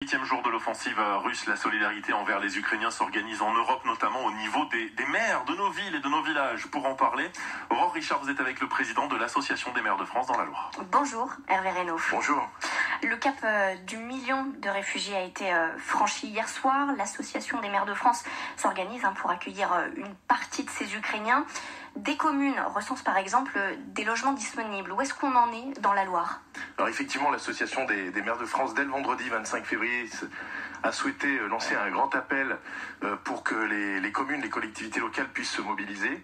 8e jour de l'offensive russe, la solidarité envers les Ukrainiens s'organise en Europe, notamment au niveau des maires de nos villes et de nos villages. Pour en parler, Aurore Richard, vous êtes avec le président de l'Association des maires de France dans la Loire. Bonjour, Hervé Reynaud. Bonjour. Le cap du million de réfugiés a été franchi hier soir. L'Association des maires de France s'organise pour accueillir une partie de ces Ukrainiens. Des communes recensent par exemple des logements disponibles. Où est-ce qu'on en est dans la Loire ? Alors effectivement, l'Association des maires de France, dès le vendredi 25 février, a souhaité lancer un grand appel pour que les communes, les collectivités locales puissent se mobiliser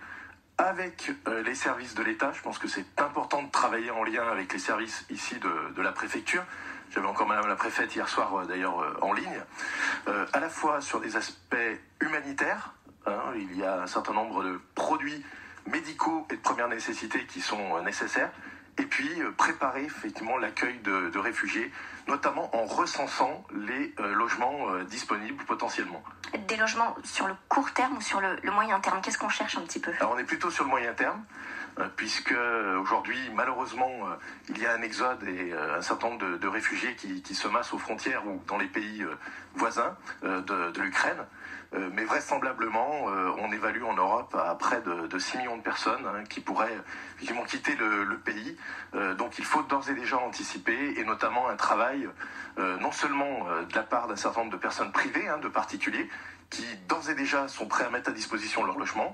avec les services de l'État. Je pense que c'est important de travailler en lien avec les services ici de la préfecture. J'avais encore Madame la préfète hier soir d'ailleurs en ligne, à la fois sur des aspects humanitaires. Il y a un certain nombre de produits médicaux et de première nécessité qui sont nécessaires, et puis préparer effectivement l'accueil de réfugiés, notamment en recensant les logements disponibles potentiellement. Des logements sur le court terme ou sur le moyen terme ? Qu'est-ce qu'on cherche un petit peu ? Alors on est plutôt sur le moyen terme, puisque aujourd'hui malheureusement il y a un exode et un certain nombre de réfugiés qui se massent aux frontières ou dans les pays voisins de l'Ukraine. Mais vraisemblablement, on évalue en Europe à près de 6 millions de personnes qui pourraient effectivement quitter le pays. Donc il faut d'ores et déjà anticiper, et notamment un travail non seulement de la part d'un certain nombre de personnes privées, de particuliers, qui d'ores et déjà sont prêts à mettre à disposition leur logement,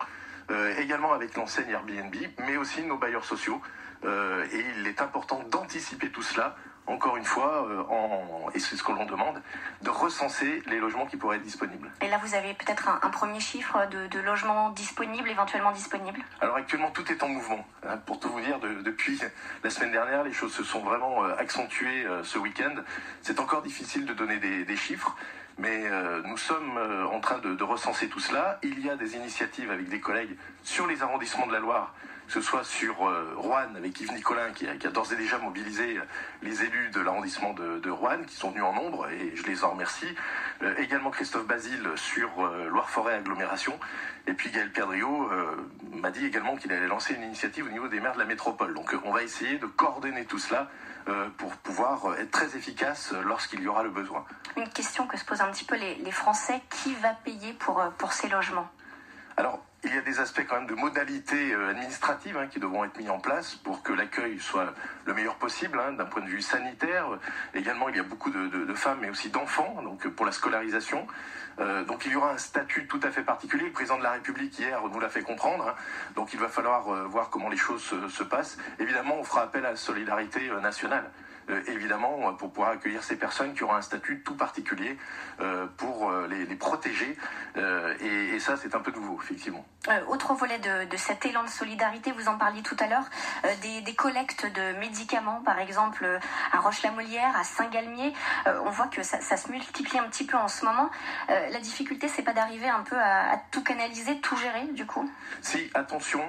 également avec l'enseigne Airbnb, mais aussi nos bailleurs sociaux. Et il est important d'anticiper tout cela, encore une fois, et c'est ce que l'on demande, de recenser les logements qui pourraient être disponibles. Et là, vous avez peut-être un premier chiffre de logements disponibles, éventuellement disponibles ? Alors actuellement, tout est en mouvement. Pour tout vous dire, depuis la semaine dernière, les choses se sont vraiment accentuées ce week-end. C'est encore difficile de donner des chiffres, mais nous sommes en train de recenser tout cela. Il y a des initiatives avec des collègues sur les arrondissements de la Loire, que ce soit sur Roanne avec Yves Nicolin qui a d'ores et déjà mobilisé les élus de l'arrondissement de Roanne qui sont venus en nombre, et je les en remercie. Également Christophe Basile sur Loire-Forêt Agglomération, et puis Gaël Perdriau m'a dit également qu'il allait lancer une initiative au niveau des maires de la métropole. Donc on va essayer de coordonner tout cela pour pouvoir être très efficace lorsqu'il y aura le besoin. Une question que se posent un petit peu les Français, qui va payer pour ces logements ? Alors, il y a des aspects quand même de modalités administratives qui devront être mis en place pour que l'accueil soit le meilleur possible d'un point de vue sanitaire. Également, il y a beaucoup de femmes mais aussi d'enfants, donc pour la scolarisation. Donc il y aura un statut tout à fait particulier. Le président de la République hier nous l'a fait comprendre. Donc il va falloir voir comment les choses se passent. Évidemment, on fera appel à la solidarité nationale. Évidemment, pour pouvoir accueillir ces personnes qui auront un statut tout particulier pour les protéger. Et ça, c'est un peu nouveau, effectivement. Autre volet de cet élan de solidarité, vous en parliez tout à l'heure, des collectes de médicaments, par exemple à Roche-la-Molière, à Saint-Galmier. On voit que ça se multiplie un petit peu en ce moment. La difficulté, c'est pas d'arriver un peu à tout canaliser, tout gérer, du coup ? Si, attention,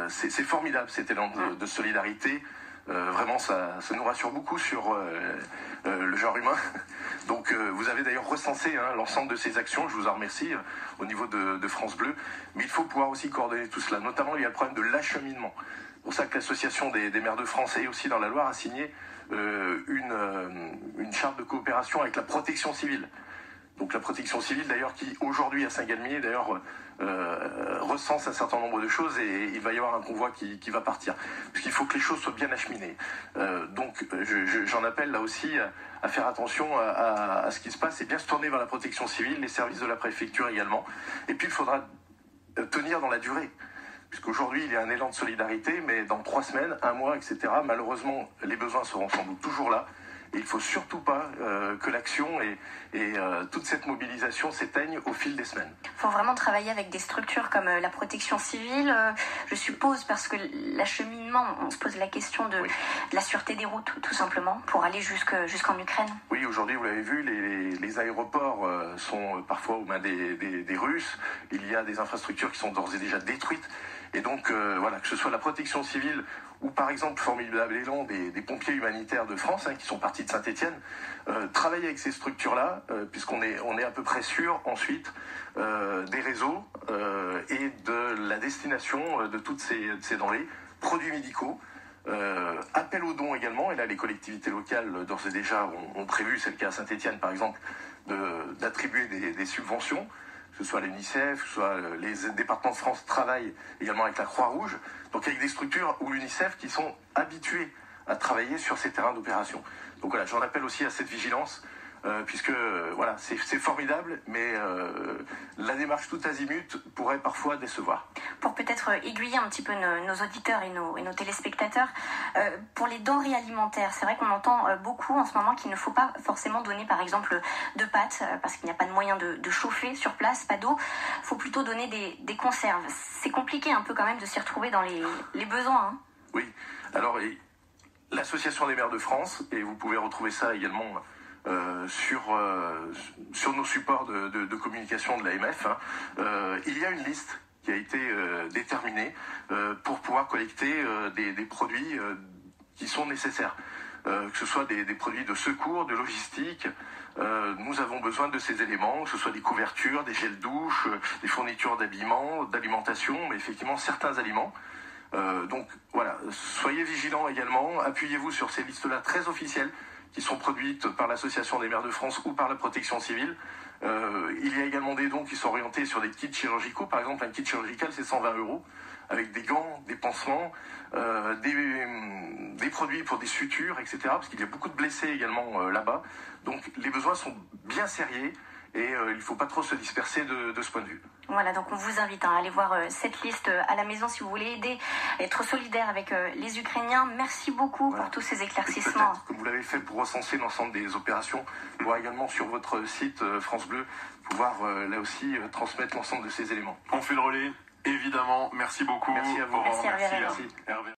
c'est formidable cet élan de solidarité. Vraiment, ça nous rassure beaucoup sur le genre humain. Donc, vous avez d'ailleurs recensé l'ensemble de ces actions. Je vous en remercie au niveau de France Bleu. Mais il faut pouvoir aussi coordonner tout cela. Notamment, il y a le problème de l'acheminement. C'est pour ça que l'Association des maires de France et aussi dans la Loire a signé une charte de coopération avec la protection civile. Donc la protection civile d'ailleurs qui aujourd'hui à Saint-Galmier d'ailleurs recense un certain nombre de choses, et il va y avoir un convoi qui va partir. Parce qu'il faut que les choses soient bien acheminées. Donc j'en appelle là aussi à faire attention à ce qui se passe et bien se tourner vers la protection civile, les services de la préfecture également. Et puis il faudra tenir dans la durée. Puisqu'aujourd'hui il y a un élan de solidarité, mais dans 3 semaines, 1 mois, etc., malheureusement les besoins seront sans doute toujours là. Et il ne faut surtout pas que l'action et toute cette mobilisation s'éteignent au fil des semaines. Il faut vraiment travailler avec des structures comme la protection civile, je suppose, parce que l'acheminement, on se pose la question de la sûreté des routes, tout simplement, pour aller jusqu'en Ukraine. Oui, aujourd'hui, vous l'avez vu, les aéroports sont parfois aux mains des Russes. Il y a des infrastructures qui sont d'ores et déjà détruites. Et donc, voilà, que ce soit la protection civile ou par exemple, formidable élan des pompiers humanitaires de France qui sont partis de Saint-Étienne, travailler avec ces structures-là, puisqu'on est à peu près sûr ensuite des réseaux et de la destination de toutes ces denrées, produits médicaux, Appel aux dons également, et là les collectivités locales d'ores et déjà ont prévu, c'est le cas à Saint-Étienne par exemple, d'attribuer des subventions, que ce soit l'UNICEF, que ce soit les départements de France travaillent également avec la Croix-Rouge, donc avec des structures ou l'UNICEF qui sont habituées à travailler sur ces terrains d'opération. Donc voilà, j'en appelle aussi à cette vigilance, puisque voilà, c'est formidable, mais la démarche tout azimut pourrait parfois décevoir. Pour peut-être aiguiller un petit peu nos auditeurs et nos téléspectateurs, pour les denrées alimentaires, c'est vrai qu'on entend beaucoup en ce moment qu'il ne faut pas forcément donner par exemple de pâtes, parce qu'il n'y a pas de moyen de chauffer sur place, pas d'eau, il faut plutôt donner des conserves. C'est compliqué un peu quand même de s'y retrouver dans les besoins. Hein. Oui, alors l'Association des maires de France, et vous pouvez retrouver ça également sur nos supports de communication de l'AMF, il y a une liste qui a été déterminée pour pouvoir collecter des produits qui sont nécessaires, que ce soit des produits de secours, de logistique. Nous avons besoin de ces éléments, que ce soit des couvertures, des gels douche, des fournitures d'habillement, d'alimentation, mais effectivement certains aliments. Donc voilà, soyez vigilants également, appuyez-vous sur ces listes-là très officielles qui sont produites par l'Association des maires de France ou par la protection civile. Il y a également des dons qui sont orientés sur des kits chirurgicaux. Par exemple, un kit chirurgical, c'est 120 €, avec des gants, des pansements, des produits pour des sutures, etc. Parce qu'il y a beaucoup de blessés également là-bas. Donc les besoins sont bien sérieux et il ne faut pas trop se disperser de ce point de vue. Voilà, donc on vous invite à aller voir cette liste à la maison si vous voulez aider, être solidaire avec les Ukrainiens. Merci beaucoup pour tous ces éclaircissements. Peut-être, comme vous l'avez fait pour recenser l'ensemble des opérations, on pourra également sur votre site France Bleu pouvoir là aussi transmettre l'ensemble de ces éléments. On fait le relais, évidemment. Merci beaucoup. Merci à vous. Merci, Hervé. Merci. Hervé.